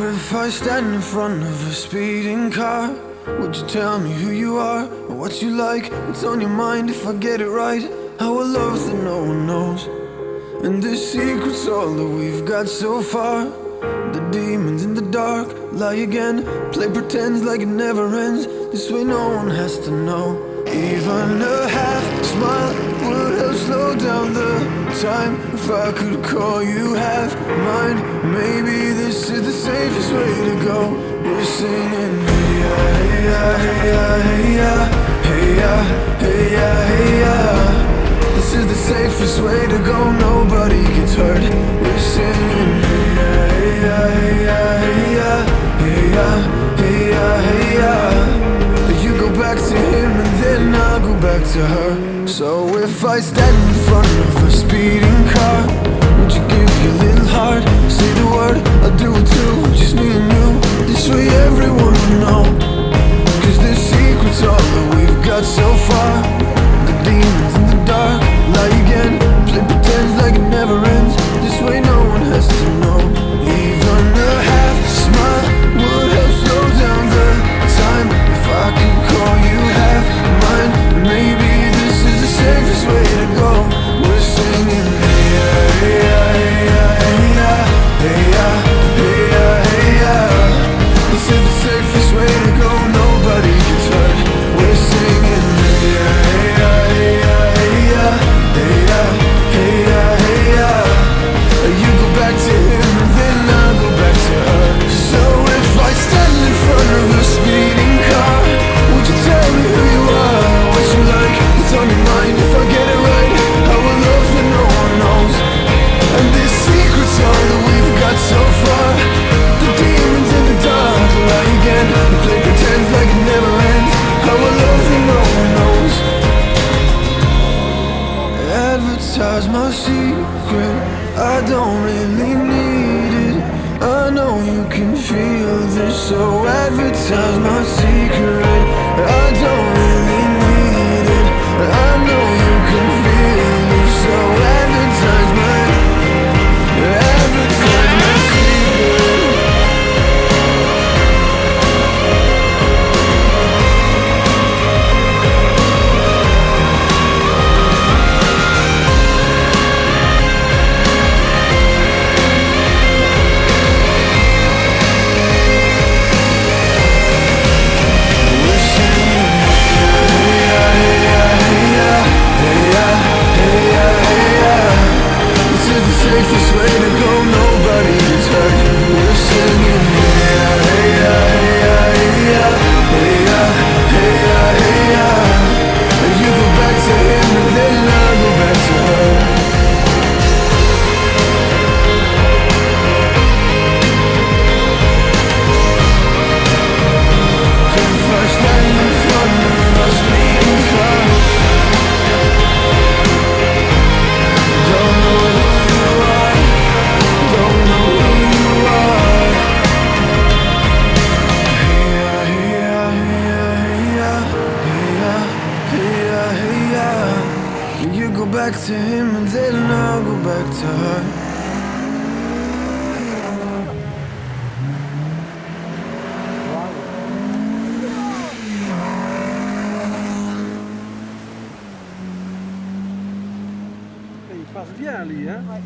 if I stand in front of a speeding car? Would you tell me who you are, or what you like, what's on your mind if I get it right? How a love that no one knows, and the secret's all that we've got so far. The demons in the dark lie again, play pretends like it never ends. This way no one has to know. Even a half smile would help slow down the time. If I could call you half mine, maybe this is the safest way to go. We're singing hey ya, hey ya, hey ya, hey ya, hey ya, hey ya, hey ya. This is the safest way to go, nobody gets hurt. We're singing hey ya, hey ya, hey ya, hey ya, hey ya, hey ya, hey ya. You go back to him and then I'll go back to her. So if I stand in front of a speeding car, would you give your little heart, say the word, I'll do it too, just me and you. This way everyone will know, 'cause the secret's all that we've got so far. The demons in the dark lie again, play pretends like it never ends. This way no one has to know. Even a half smile would help slow down the time. If I could call you half mine, maybe this is the safest way to go. We're singing hey ya, hey ya, hey ya, hey ya, hey ya, hey ya, hey ya. This is the safest way to go, nobody gets hurt. We're singing hey ya, hey ya, hey ya, hey ya, hey ya, hey ya, hey ya. You go back to him and then I'll go back to her. So if I stand in front of a speeding car, would you tell me who you are, what you like, what's on your mind if I get it right? How a love that no one knows, and this secret's all that we've got so far. The demons in the dark lie again, they play pretends like it never ends. How a love that no one knows. Advertise my secret, I don't really need it. I know you can feel this, so advertise my secret. I don't really need it. I know you can feel this, so advertise my secret. Safest way to go, nobody gets hurt. We're singing hey ya, hey ya, hey ya, hey ya, hey ya, hey ya, hey ya. You go back to him and then I'll go back to her. If I stand in front of a speeding car, don't know who you are, don't know who you are. Hey ya, hey ya, hey ya, hey ya, hey ya, hey ya, hey ya. You go back to him and then I'll go back to her. Il passe bien lui, hein? Ouais.